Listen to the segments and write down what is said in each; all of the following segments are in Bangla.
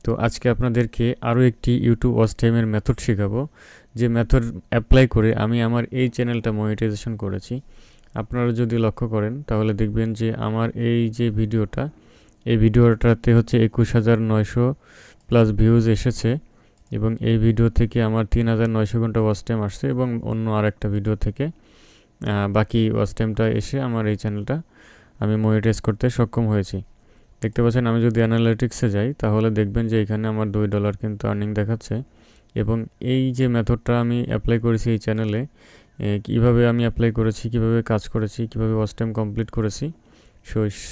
তো আজকে আপনাদেরকে আরও একটি ইউটিউব ওয়াচ টাইমের মেথড শেখাবো, যে মেথড অ্যাপ্লাই করে আমি আমার এই চ্যানেলটা মনিটাইজেশন করেছি। আপনারা যদি লক্ষ্য করেন তাহলে দেখবেন যে আমার এই যে ভিডিওটা, এই ভিডিওটাতে হচ্ছে 21,900 প্লাস ভিউজ এসেছে, এবং এই ভিডিও থেকে আমার 3,900 ঘন্টা ওয়াচ টাইম আসছে, এবং অন্য আরেকটা ভিডিও থেকে বাকি ওয়াচ টাইমটা এসে আমার এই চ্যানেলটা আমি মনিটাইজ করতে সক্ষম হয়েছি। দেখতে পাচ্ছেন, আমি যদি অ্যানালিটিক্সে যাই তাহলে দেখবেন যে এখানে আমার $2 কিন্তু আর্নিং দেখাচ্ছে। এবং এই যে মেথডটা আমি অ্যাপ্লাই করেছি এই চ্যানেলে, কীভাবে আমি অ্যাপ্লাই করেছি, কীভাবে কাজ করেছি, কীভাবে ওয়াচ টাইম কমপ্লিট করেছি,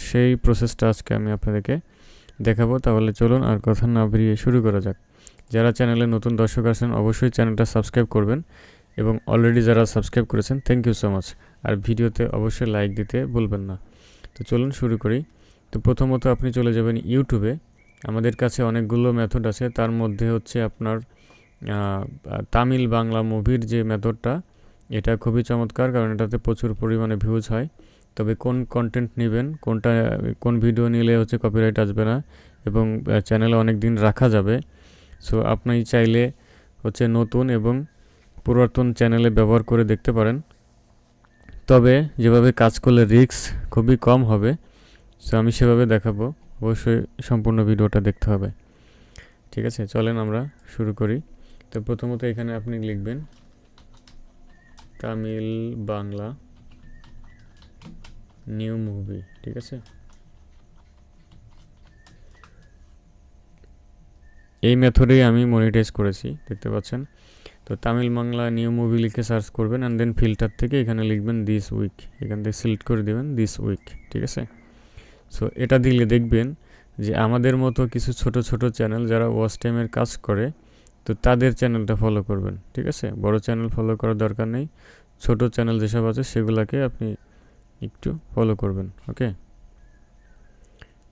সেই প্রসেসটা আজকে আমি আপনাদেরকে দেখাবো। তাহলে চলুন আর কথা না বেরিয়ে শুরু করা যাক। যারা চ্যানেলে নতুন দর্শক আছেন অবশ্যই চ্যানেলটা সাবস্ক্রাইব করবেন, এবং অলরেডি যারা সাবস্ক্রাইব করেছেন থ্যাংক ইউ সো মাচ। আর ভিডিওতে অবশ্যই লাইক দিতে ভুলবেন না। তো চলুন শুরু করি। তো প্রথমত আপনি চলে যাবেন ইউটিউবে। আমাদের কাছে অনেকগুলো মেথড আছে, তার মধ্যে হচ্ছে আপনার তামিল বাংলা মুভির যে মেথডটা, এটা খুবই চমৎকার, কারণ এটাতে প্রচুর পরিমাণে ভিউজ হয়। তবে কোন কন্টেন্ট নেবেন, কোন ভিডিও নিলে হচ্ছে কপিরাইট আসবে না, এবং চ্যানেলে অনেক দিন রাখা যাবে। সো আপনি চাইলে হচ্ছে নতুন এবং পুরাতন চ্যানেলে ব্যবহার করে দেখতে পারেন, তবে যেভাবে কাজ করলে রিস্ক খুবই কম হবে, সো আমি সেভাবে দেখাবো। অবশ্যই সম্পূর্ণ ভিডিওটা দেখতে হবে। ঠিক আছে, চলেন আমরা শুরু করি। তো প্রথমত এখানে আপনি লিখবেন তামিল বাংলা নিউ মুভি। ঠিক আছে, এই মেথডেই আমি মনিটাইজ করেছি, দেখতে পাচ্ছেন। তো তামিল বাংলা নিউ মুভি লিখে সার্চ করবেন, অ্যান্ড দেন ফিল্টার থেকে এখানে লিখবেন দিস উইক, এখান থেকে সিলেক্ট করে দেবেন দিস উইক। ঠিক আছে, সো এটা দিলে দেখবেন যে আমাদের মতো কিছু ছোট ছোট চ্যানেল যারা ওয়াচ টাইমের কাজ করে, তো তাদের চ্যানেলটা ফলো করবেন। ঠিক আছে, বড় চ্যানেল ফলো করার দরকার নেই, ছোট চ্যানেল যেসব আছে সেগুলোকে আপনি একটু ফলো করবেন। ওকে,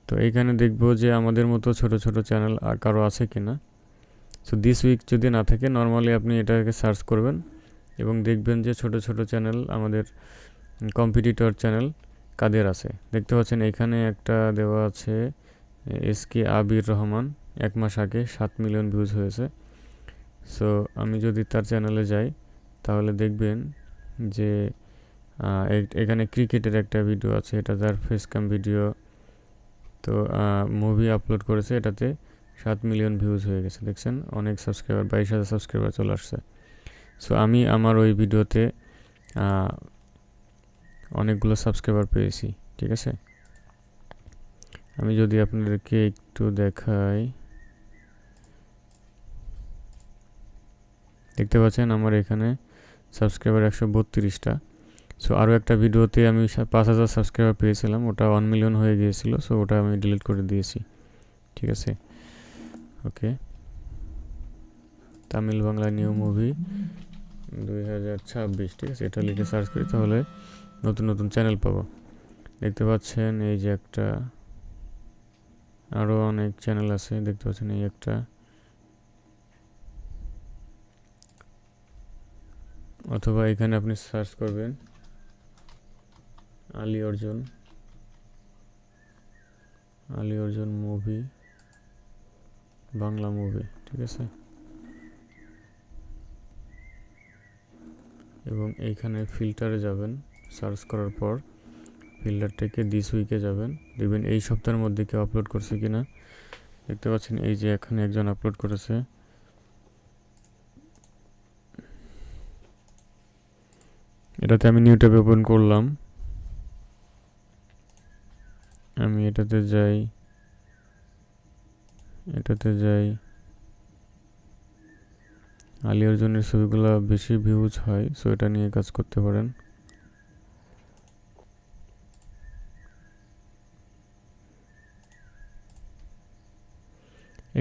তো এইখানে দেখবো যে আমাদের মতো ছোট ছোট চ্যানেল আর কারো আছে কিনা। সো দিস উইক যদি না থাকে, নর্মালি আপনি এটাকে সার্চ করবেন এবং দেখবেন যে ছোট ছোট চ্যানেল, আমাদের কম্পিটিটর চ্যানেল কাদের আছে। দেখতে পাচ্ছেন এখানে একটা দেওয়া আছে SK আবির রহমান, 1 মাস আগে 7 মিলিয়ন ভিউজ হয়েছে। সো আমি যদি তার চ্যানেলে যাই তাহলে দেখবেন যে এখানে ক্রিকেটের একটা ভিডিও আছে, এটা তার ফেস ক্যাম ভিডিও। তো মুভি আপলোড করেছে, এটাতে 7 মিলিয়ন ভিউজ হয়ে গেছে। দেখছেন, অনেক সাবস্ক্রাইবার, 22,000 সাবস্ক্রাইবার চলে আসছে। সো আমি আমার ওই ভিডিওতে অনেকগুলো সাবস্ক্রাইবার পেয়েছি। ঠিক আছে, আমি যদি আপনাদেরকে একটু দেখাই, দেখতে পাচ্ছেন আমার এখানে সাবস্ক্রাইবার 132টা। সো আরও একটা ভিডিওতে আমি 5,000 সাবস্ক্রাইবার পেয়েছিলাম, ওটা 1 মিলিয়ন হয়ে গিয়েছিল, সো ওটা আমি ডিলিট করে দিয়েছি। ঠিক আছে, ওকে, তামিল বাংলা নিউ মুভি 2026। ঠিক আছে, এটা লিখে সার্চ করি তাহলে নতুন নতুন চ্যানেল পাবো। দেখতে পাচ্ছেন এই যে একটা, আরও অনেক চ্যানেল আছে, দেখতে পাচ্ছেন এই একটা, অথবা এখানে আপনি সার্চ করবেন আলী অর্জুন মুভি, বাংলা মুভি। ঠিক আছে, এবং এইখানে ফিল্টারে যাবেন, সার্চ করার পর ফিল্টার থেকে দিস উইকে যাবেন, দেখবেন এই সপ্তাহের মধ্যে কেউ আপলোড করছে কিনা। দেখতে পাচ্ছেন এই যে এখানে একজন আপলোড করেছে, এটাতে আমি নিউ ট্যাব ওপেন করলাম, আমি এটাতে যাই, আলী অর্জুনের ছবিগুলো বেশি ভিউজ হয়, সো এটা নিয়ে কাজ করতে পারেন।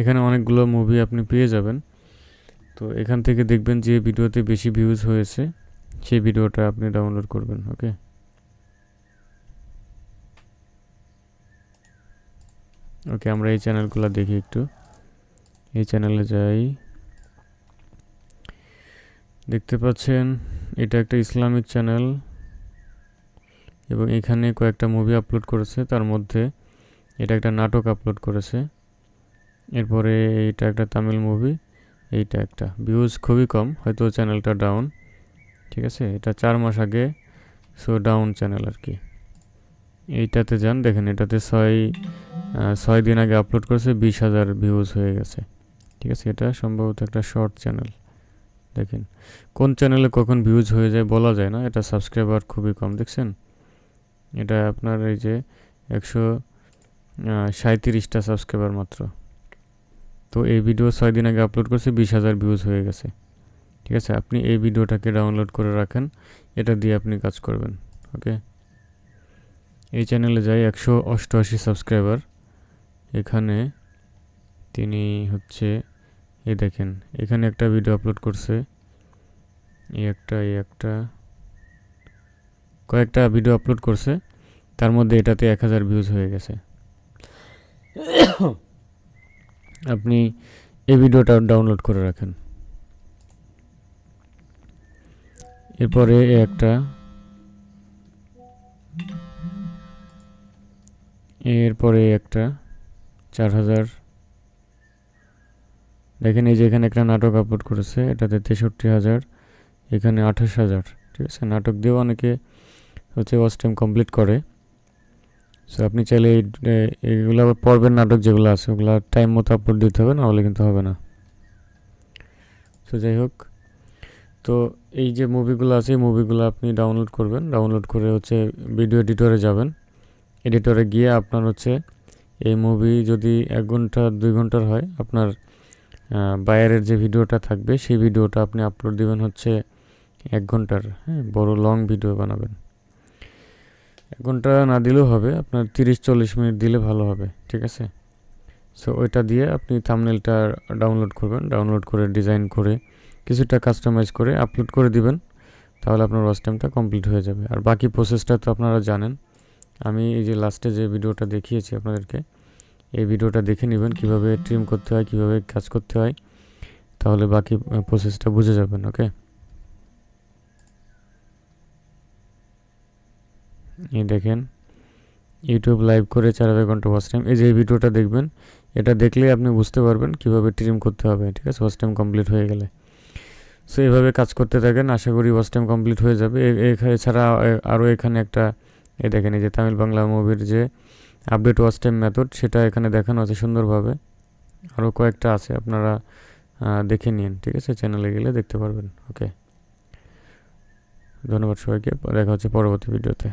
এখানে অনেকগুলো মুভি আপনি পেয়ে যাবেন। তো এখান থেকে দেখবেন যে ভিডিওতে বেশি ভিউজ হয়েছে, সেই ভিডিওটা আপনি ডাউনলোড করবেন। ওকে, আমরা এই চ্যানেলগুলো দেখি একটু। এই চ্যানেলে যাই, দেখতে পাচ্ছেন এটা একটা ইসলামিক চ্যানেল, এবং এখানে কয়েকটা মুভি আপলোড করেছে, তার মধ্যে এটা একটা নাটক আপলোড করেছে, এরপরে এইটা একটা তামিল মুভি, এইটা একটা ভিউজ খুবই কম, হয়তো চ্যানেলটা ডাউন। ঠিক আছে, এটা 4 মাস আগে, সো ডাউন চ্যানেল আর কি। এইটাতে যান, দেখেন এটাতে 6 দিন আগে আপলোড করেছে, 20,000 ভিউজ হয়ে গেছে। ঠিক আছে, এটা সম্ভবত একটা শর্ট চ্যানেল। দেখেন কোন চ্যানেলে কখন ভিউজ হয়ে যায় বলা যায় না, এটা সাবস্ক্রাইবার খুবই কম, দেখছেন? এটা আপনার এই যে 137টা সাবস্ক্রাইবার মাত্র। তো এই ভিডিও 6 দিন আগে আপলোড করছে, 20,000 ভিউজ হয়ে গেছে। ঠিক আছে, আপনি এই ভিডিওটাকে ডাউনলোড করে রাখেন, এটা দিয়ে আপনি কাজ করবেন। ওকে, এই চ্যানেলে যাই, 188 সাবস্ক্রাইবার। এখানে তিনি হচ্ছে, এই দেখেন এখানে একটা ভিডিও আপলোড করছে, এই একটা কয়েকটা ভিডিও আপলোড করছে, তার মধ্যে এটাতে 1,000 ভিউজ হয়ে গেছে। আপনি এই ভিডিওটা ডাউনলোড করে রাখেন। এরপরে একটা 4,000। দেখেন এই যে এখানে একটা নাটক আপলোড করেছে, এটাতে 63,000, এখানে 28,000। ঠিক আছে, নাটক দিয়েও অনেকে হচ্ছে ওয়াচ টাইম কমপ্লিট করে। সো আপনি চাইলে এইগুলো পর্বের নাটক যেগুলো আছে ওগুলো টাইম মতো আপলোড দিতে হবে, নাহলে কিন্তু হবে না। সো যাই হোক, তো এই যে মুভিগুলো আছে, এই মুভিগুলো আপনি ডাউনলোড করবেন, ডাউনলোড করে হচ্ছে ভিডিও এডিটরে যাবেন। এডিটরে গিয়ে আপনার হচ্ছে এই মুভি যদি 1 ঘন্টা 2 ঘন্টার হয়, আপনার বাইরের যে ভিডিওটা থাকবে সেই ভিডিওটা আপনি আপলোড দিবেন হচ্ছে 1 ঘন্টার, হ্যাঁ, বড় লং ভিডিও বানাবেন। 1 ঘন্টা না দিলেও হবে, আপনার 30-40 মিনিট দিলে ভালো হবে। ঠিক আছে, সো ওইটা দিয়ে আপনি থাম্বনেলটা ডাউনলোড করবেন, ডাউনলোড করে ডিজাইন করে কিছুটা কাস্টমাইজ করে আপলোড করে দিবেন, তাহলে আপনার ওয়াচ টাইমটা কমপ্লিট হয়ে যাবে। আর বাকি প্রসেসটা তো আপনারা জানেন, আমি এই যে লাস্টে যে ভিডিওটা দেখিয়েছি আপনাদেরকে, এই ভিডিওটা দেখে নেবেন কীভাবে ট্রিম করতে হয়, কীভাবে কাজ করতে হয়, তাহলে বাকি প্রসেসটা বুঝে যাবেন। ওকে, এই দেখেন ইউটিউব লাইভ করে 4,000 ঘন্টা ওয়াচ টাইম। এই যে এই ভিডিওটা দেখবেন, এটা দেখলেই আপনি বুঝতে পারবেন কীভাবে ট্রিম করতে হবে। ঠিক আছে, ওয়াচ টাইম কমপ্লিট হয়ে গেলে। সো এইভাবে কাজ করতে থাকেন, আশা করি ওয়াচ টাইম কমপ্লিট হয়ে যাবে। এছাড়া আরও এখানে একটা, এই দেখেন এই যে তামিল বাংলা মুভির যে আপডেট ওয়াচ টাইম মেথড, সেটা এখানে দেখানো আছে সুন্দরভাবে। আরও কয়েকটা আছে, আপনারা দেখে নিন। ঠিক আছে, চ্যানেলে গেলে দেখতে পারবেন। ওকে, ধন্যবাদ সবাইকে, দেখা হচ্ছে পরবর্তী ভিডিওতে।